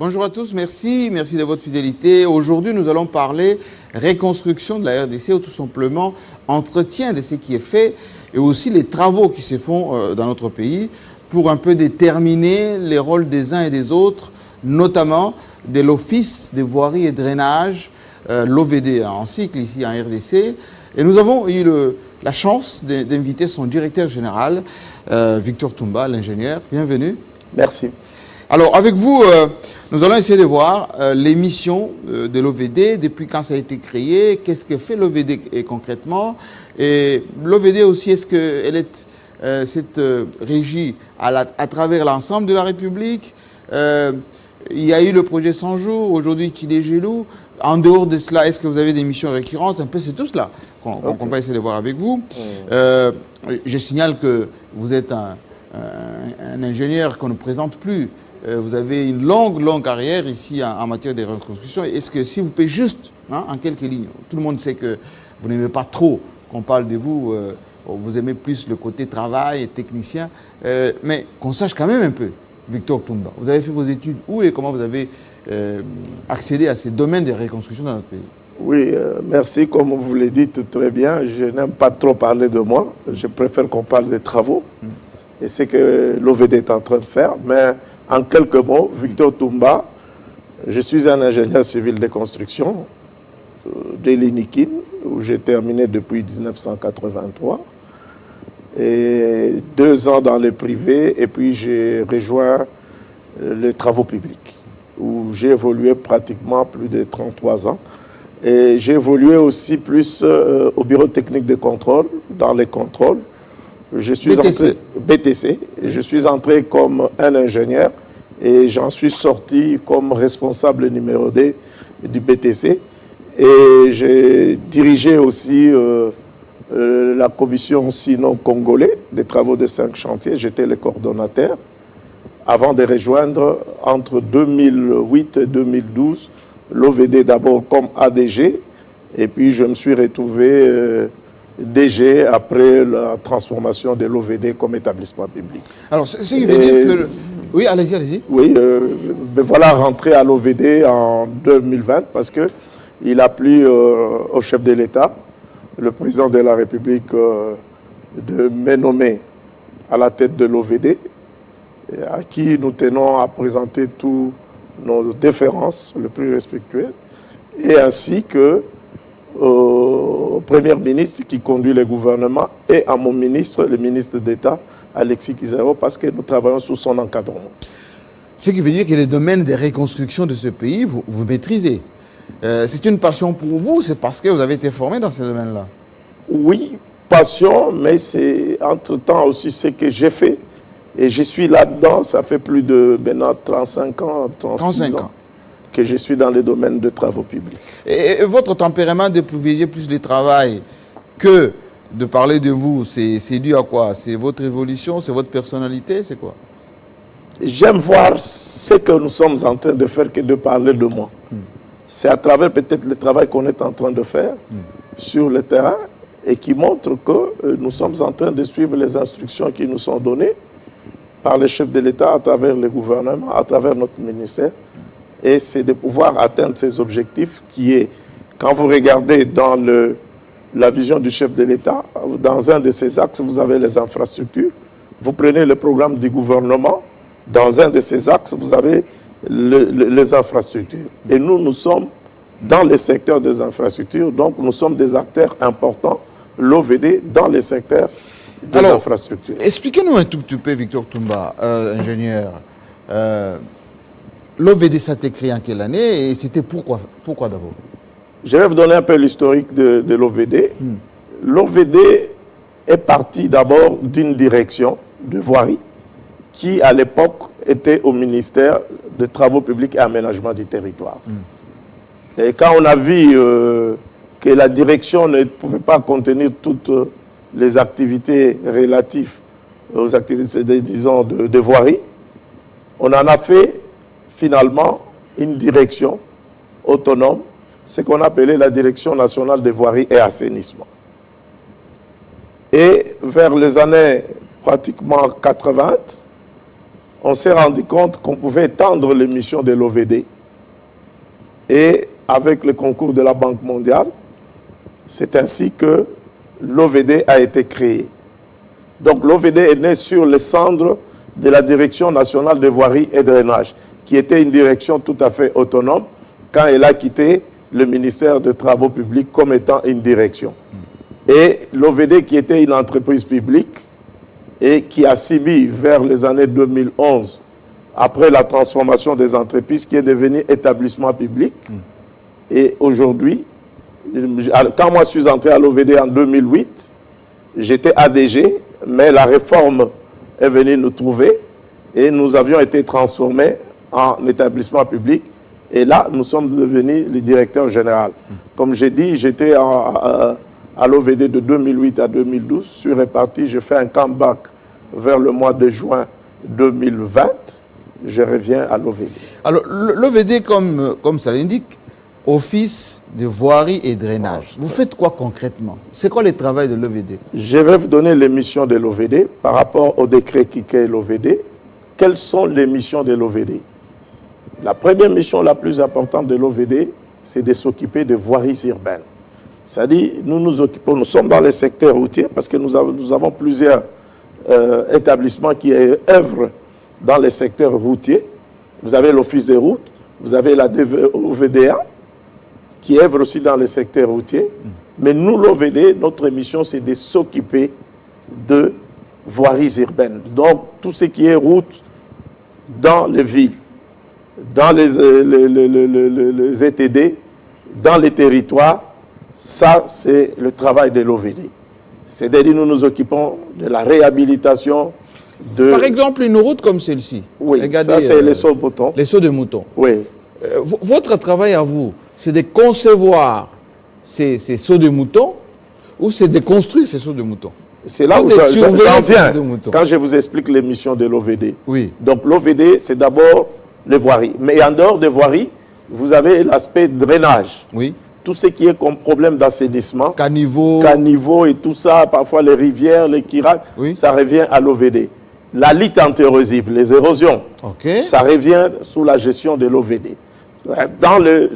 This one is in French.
Bonjour à tous, merci de votre fidélité. Aujourd'hui, nous allons parler reconstruction de la RDC ou tout simplement entretien de ce qui est fait et aussi les travaux qui se font dans notre pays pour un peu déterminer les rôles des uns et des autres, notamment de l'Office des voiries et drainage, l'OVD en cycle ici en RDC. Et nous avons eu la chance d'inviter son directeur général, Victor Toumba, l'ingénieur. Bienvenue. Merci. Alors, avec vous, nous allons essayer de voir les missions de l'OVD, depuis quand ça a été créé, qu'est-ce que fait l'OVD concrètement, et l'OVD aussi, est-ce qu'elle est cette régie à travers l'ensemble de la République. Il y a eu le projet 100 jours, aujourd'hui qu'il est Gélou. En dehors de cela, est-ce que vous avez des missions récurrentes? Un peu, c'est tout cela qu'on va essayer de voir avec vous. Je signale que vous êtes un ingénieur qu'on ne présente plus. Vous avez une longue carrière ici en matière de reconstruction. Est-ce que, si vous pouvez juste, en quelques lignes, tout le monde sait que vous n'aimez pas trop qu'on parle de vous, vous aimez plus le côté travail et technicien, mais qu'on sache quand même un peu, Victor Toumba, vous avez fait vos études où et comment vous avez accédé à ces domaines de reconstruction dans notre pays? Oui, merci. Comme vous l'avez dit très bien, je n'aime pas trop parler de moi. Je préfère qu'on parle des travaux. Et c'est que l'OVD est en train de faire. Mais en quelques mots, Victor Toumba, je suis un ingénieur civil de construction de l'INIKIN, où j'ai terminé depuis 1983. Et 2 ans dans le privé, et puis j'ai rejoint les travaux publics, où j'ai évolué pratiquement plus de 33 ans. Et j'ai évolué aussi plus au bureau technique de contrôle, dans les contrôles. Je suis entré BTC. Je suis entré comme un ingénieur et j'en suis sorti comme responsable numéro 2 du BTC. Et j'ai dirigé aussi la commission sino-congolais des travaux de 5 chantiers. J'étais le coordonnateur avant de rejoindre entre 2008 et 2012 l'OVD d'abord comme ADG et puis je me suis retrouvé DG après la transformation de l'OVD comme établissement public. Alors, ce qui veut dire que... Oui, allez-y. Oui, ben voilà, rentré à l'OVD en 2020 parce qu'il a plu au chef de l'État, le président de la République, de me nommer à la tête de l'OVD, à qui nous tenons à présenter tous nos déférences le plus respectueuses, et ainsi que au Premier ministre qui conduit le gouvernement et à mon ministre, le ministre d'État, Alexis Kizero, parce que nous travaillons sous son encadrement. Ce qui veut dire que les domaines de reconstruction de ce pays, vous maîtrisez. C'est une passion pour vous, c'est parce que vous avez été formé dans ces domaines-là? Oui, passion, mais c'est entre-temps aussi ce que j'ai fait. Et je suis là-dedans, ça fait plus de maintenant 35 ans, 36 ans que je suis dans le domaine de travaux publics. Et votre tempérament de privilégier plus le travail que de parler de vous, c'est dû à quoi? C'est votre évolution, c'est votre personnalité, c'est quoi? J'aime voir ce que nous sommes en train de faire que de parler de moi. C'est à travers peut-être le travail qu'on est en train de faire sur le terrain et qui montre que nous sommes en train de suivre les instructions qui nous sont données par le chef de l'État, à travers le gouvernement, à travers notre ministère. Et c'est de pouvoir atteindre ces objectifs qui est, quand vous regardez dans la vision du chef de l'État, dans un de ces axes, vous avez les infrastructures. Vous prenez le programme du gouvernement, dans un de ces axes, vous avez les infrastructures. Et nous sommes dans le secteur des infrastructures, donc nous sommes des acteurs importants, l'OVD, dans le secteur des infrastructures. Expliquez-nous un tout petit peu, Victor Toumba, ingénieur. L'OVD s'est créé en quelle année et c'était pourquoi d'abord? Je vais vous donner un peu l'historique de l'OVD. L'OVD est parti d'abord d'une direction de voirie qui, à l'époque, était au ministère des Travaux publics et Aménagement du territoire. Et quand on a vu que la direction ne pouvait pas contenir toutes les activités relatives aux activités, disons, de voirie, on en a fait finalement une direction autonome, ce qu'on appelait la Direction nationale des voiries et assainissement. Et vers les années pratiquement 80, on s'est rendu compte qu'on pouvait étendre les missions de l'OVD. Et avec le concours de la Banque mondiale, c'est ainsi que l'OVD a été créé. Donc l'OVD est né sur les cendres de la Direction nationale de voirie et drainage, qui était une direction tout à fait autonome quand elle a quitté le ministère des Travaux publics comme étant une direction. Et l'OVD, qui était une entreprise publique et qui a subi vers les années 2011, après la transformation des entreprises, qui est devenu établissement public. Et aujourd'hui, quand moi je suis entré à l'OVD en 2008, j'étais ADG, mais la réforme est venue nous trouver et nous avions été transformés en établissement public. Et là, nous sommes devenus les directeurs généraux. Comme j'ai dit, j'étais à l'OVD de 2008 à 2012. Je suis reparti, j'ai fait un comeback vers le mois de juin 2020. Je reviens à l'OVD. Alors, l'OVD, comme ça l'indique, Office de voirie et drainage. Vous faites quoi concrètement? C'est quoi le travail de l'OVD? Je vais vous donner les missions de l'OVD par rapport au décret qui crée l'OVD. Quelles sont les missions de l'OVD? La première mission la plus importante de l'OVD, c'est de s'occuper de voiries urbaines. C'est-à-dire, nous sommes dans les secteurs routiers parce que nous avons plusieurs établissements qui œuvrent dans les secteurs routiers. Vous avez l'Office des routes, vous avez la OVDA, qui œuvre aussi dans les secteurs routiers. Mais nous, l'OVD, notre mission, c'est de s'occuper de voiries urbaines. Donc, tout ce qui est route dans les villes, dans les ETD, dans les territoires, ça, c'est le travail de l'OVD. C'est-à-dire, nous nous occupons de la réhabilitation de... Par exemple, une route comme celle-ci. Oui, regardez, ça, c'est les sauts de mouton. Les sauts de mouton. Oui. Votre travail à vous, c'est de concevoir ces sauts de mouton ou c'est de construire ces sauts de mouton? C'est là où j'en viens quand je vous explique les missions de l'OVD. Oui. Donc l'OVD, c'est d'abord les voiries. Mais en dehors des voiries, vous avez l'aspect drainage. Oui. Tout ce qui est comme problème d'assainissement. Caniveau et tout ça, parfois les rivières, les kiracs, oui. Ça revient à l'OVD. La lutte anti-érosive, les érosions, okay. Ça revient sous la gestion de l'OVD. Dans le